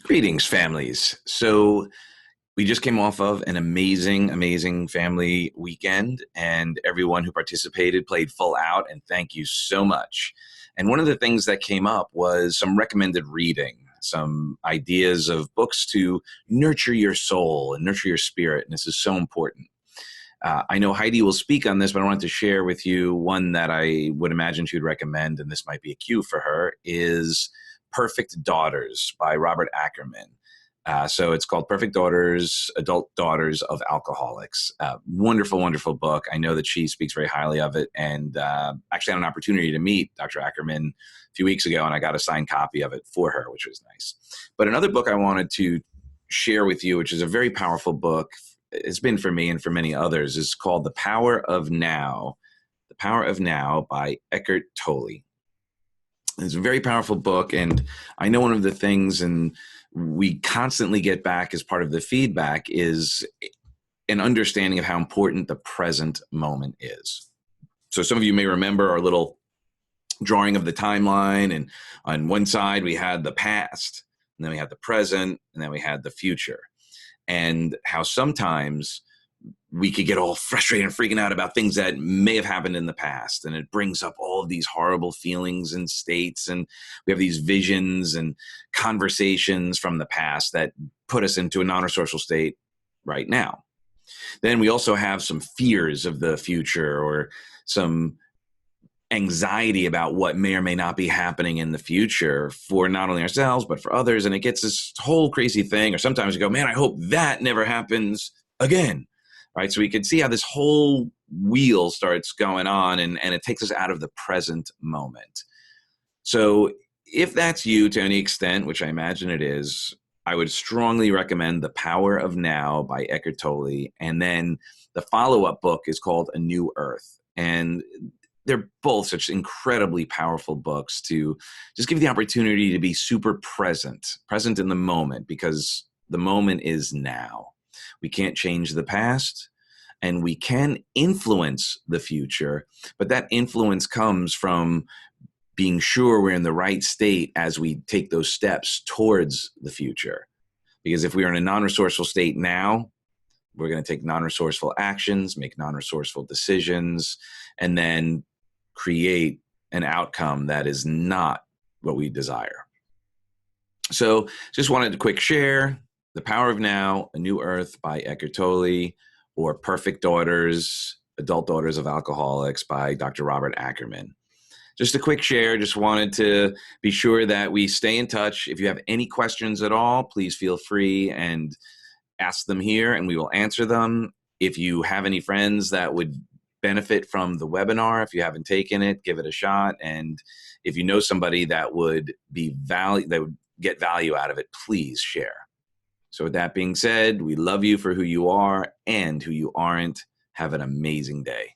Greetings, families. So we just came off of an amazing, amazing family weekend, and everyone who participated played full out, and thank you so much. And one of the things that came up was some recommended reading, some ideas of books to nurture your soul and nurture your spirit, and this is so important. I know Heidi will speak on this, but I wanted to share with you one that I would imagine she would recommend, and this might be a cue for her, is Perfect Daughters by Robert Ackerman. So it's called Perfect Daughters, Adult Daughters of Alcoholics. Wonderful, wonderful book. I know that she speaks very highly of it, and actually had an opportunity to meet Dr. Ackerman a few weeks ago, and I got a signed copy of it for her, which was nice. But another book I wanted to share with you, which is a very powerful book, it's been for me and for many others, is called The Power of Now. The Power of Now by Eckhart Tolle. It's a very powerful book, and I know one of the things, and we constantly get back as part of the feedback, is an understanding of how important the present moment is. So some of you may remember our little drawing of the timeline, and on one side we had the past, and then we had the present, and then we had the future. And how sometimes we could get all frustrated and freaking out about things that may have happened in the past. And it brings up all of these horrible feelings and states. And we have these visions and conversations from the past that put us into a non-resourceful state right now. Then we also have some fears of the future, or some anxiety about what may or may not be happening in the future for not only ourselves, but for others. And it gets this whole crazy thing. Or sometimes we go, man, I hope that never happens again. Right. So we can see how this whole wheel starts going on, and it takes us out of the present moment. So if that's you to any extent, which I imagine it is, I would strongly recommend The Power of Now by Eckhart Tolle. And then the follow-up book is called A New Earth. And they're both such incredibly powerful books to just give you the opportunity to be super present in the moment, because the moment is now. We can't change the past, and we can influence the future, but that influence comes from being sure we're in the right state as we take those steps towards the future. Because if we are in a non-resourceful state now, we're going to take non-resourceful actions, make non-resourceful decisions, and then create an outcome that is not what we desire. So just wanted a quick share. The Power of Now, A New Earth by Eckhart Tolle, or Perfect Daughters, Adult Daughters of Alcoholics by Dr. Robert Ackerman. Just a quick share. Just wanted to be sure that we stay in touch. If you have any questions at all, please feel free and ask them here, and we will answer them. If you have any friends that would benefit from the webinar, if you haven't taken it, give it a shot. And if you know somebody that would get value out of it, please share. So with that being said, we love you for who you are and who you aren't. Have an amazing day.